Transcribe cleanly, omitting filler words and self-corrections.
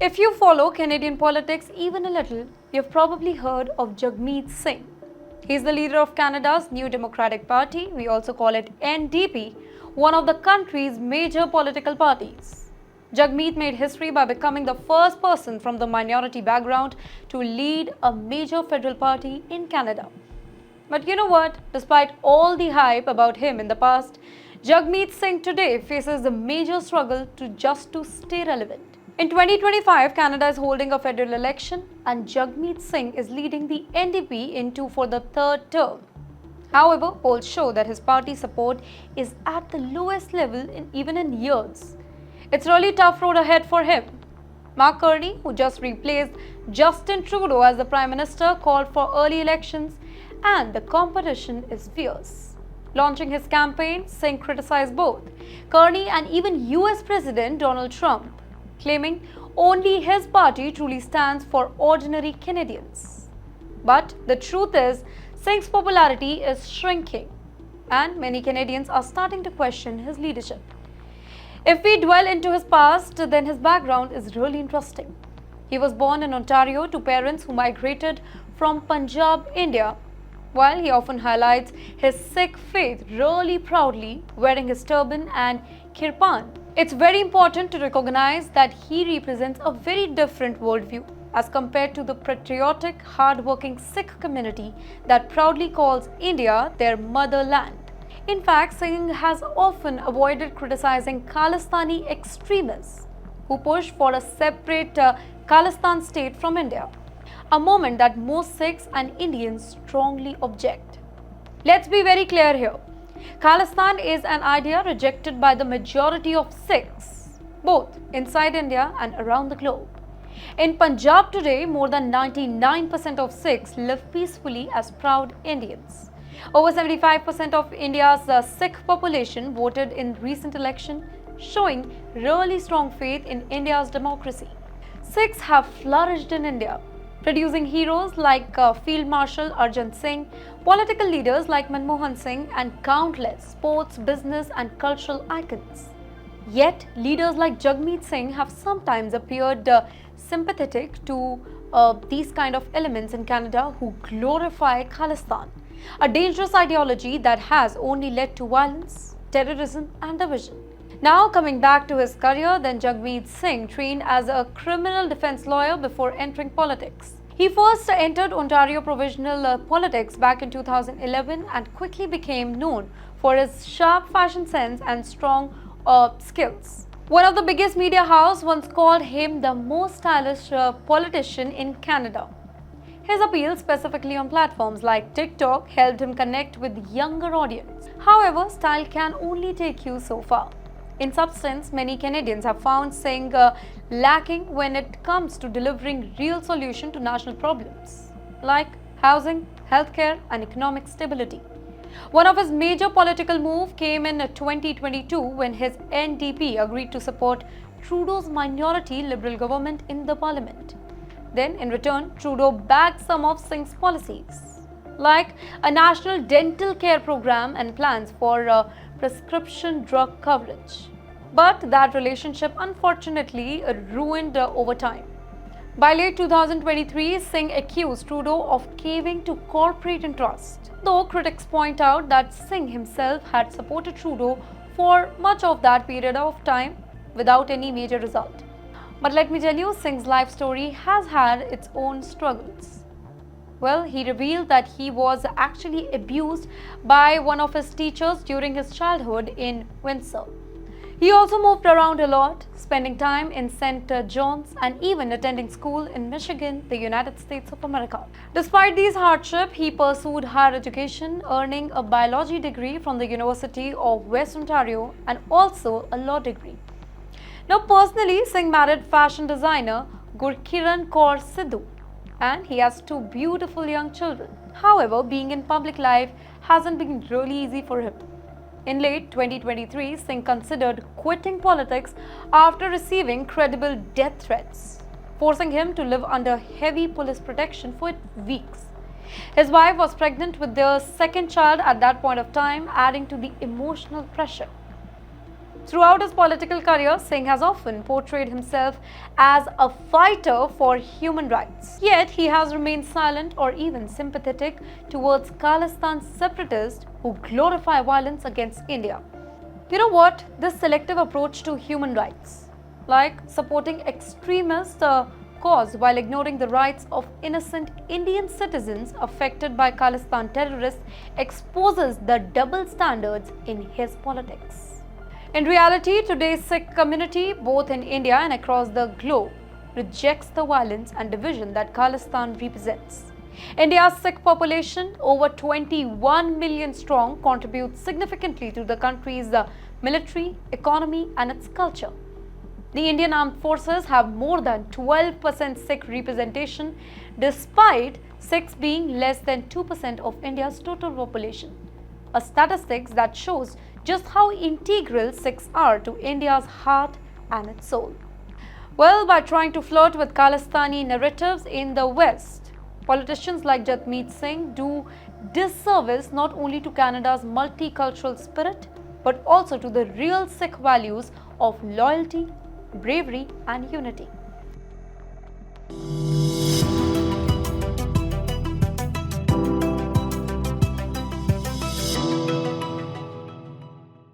If you follow Canadian politics even a little, you've probably heard of Jagmeet Singh. He's the leader of Canada's New Democratic Party, we also call it NDP, one of the country's major political parties. Jagmeet made history by becoming the first person from the minority background to lead a major federal party in Canada. But you know what? Despite all the hype about him in the past, Jagmeet Singh today faces a major struggle to stay relevant. In 2025, Canada is holding a federal election and Jagmeet Singh is leading the NDP into for the third term. However, polls show that his party support is at the lowest level even in years. It's really tough road ahead for him. Mark Carney, who just replaced Justin Trudeau as the Prime Minister, called for early elections and the competition is fierce. Launching his campaign, Singh criticized both Carney and even US President Donald Trump, claiming only his party truly stands for ordinary Canadians. But the truth is, Singh's popularity is shrinking and many Canadians are starting to question his leadership. If we dwell into his past, then his background is really interesting. He was born in Ontario to parents who migrated from Punjab, India. While he often highlights his Sikh faith really proudly, wearing his turban and kirpan, it's very important to recognize that he represents a very different worldview as compared to the patriotic, hard-working Sikh community that proudly calls India their motherland. In fact, Singh has often avoided criticizing Khalistani extremists who push for a separate Khalistan state from India, a movement that most Sikhs and Indians strongly object. Let's be very clear here. Khalistan is an idea rejected by the majority of Sikhs, both inside India and around the globe. In Punjab today, more than 99% of Sikhs live peacefully as proud Indians. Over 75% of India's Sikh population voted in recent election, showing really strong faith in India's democracy. Sikhs have flourished in India, producing heroes like Field Marshal Arjun Singh, political leaders like Manmohan Singh, and countless sports, business, and cultural icons. Yet, leaders like Jagmeet Singh have sometimes appeared sympathetic to these kind of elements in Canada who glorify Khalistan, a dangerous ideology that has only led to violence, terrorism, and division. Now, coming back to his career, then Jagmeet Singh trained as a criminal defense lawyer before entering politics. He first entered Ontario provincial politics back in 2011 and quickly became known for his sharp fashion sense and strong skills. One of the biggest media houses once called him the most stylish politician in Canada. His appeal, specifically on platforms like TikTok, helped him connect with younger audience. However, style can only take you so far. In substance, many Canadians have found Singh lacking when it comes to delivering real solutions to national problems like housing, healthcare, and economic stability. One of his major political moves came in 2022 when his NDP agreed to support Trudeau's minority Liberal government in the parliament. Then, in return, Trudeau backed some of Singh's policies, like a national dental care program and plans for prescription drug coverage. But that relationship unfortunately ruined over time. By late 2023, Singh accused Trudeau of caving to corporate interest, though critics point out that Singh himself had supported Trudeau for much of that period of time without any major result. But let me tell you, Singh's life story has had its own struggles. Well, he revealed that he was actually abused by one of his teachers during his childhood in Windsor. He also moved around a lot, spending time in St. John's and even attending school in Michigan, the United States of America. Despite these hardships, he pursued higher education, earning a biology degree from the University of West Ontario and also a law degree. Now, personally, Singh married fashion designer Gurkiran Kaur Sidhu, and he has two beautiful young children. However, being in public life hasn't been really easy for him. In late 2023, Singh considered quitting politics after receiving credible death threats, forcing him to live under heavy police protection for weeks. His wife was pregnant with their second child at that point of time, adding to the emotional pressure. Throughout his political career, Singh has often portrayed himself as a fighter for human rights. Yet, he has remained silent or even sympathetic towards Khalistan separatists who glorify violence against India. You know what? This selective approach to human rights, like supporting extremist cause while ignoring the rights of innocent Indian citizens affected by Khalistan terrorists, exposes the double standards in his politics. In reality, today's Sikh community, both in India and across the globe, rejects the violence and division that Khalistan represents. India's Sikh population, over 21 million strong, contributes significantly to the country's military, economy and its culture. The Indian Armed Forces have more than 12% Sikh representation, despite Sikhs being less than 2% of India's total population. A statistics that shows just how integral Sikhs are to India's heart and its soul. Well, by trying to flirt with Khalistani narratives in the West, politicians like Jagmeet Singh do disservice not only to Canada's multicultural spirit, but also to the real Sikh values of loyalty, bravery and unity.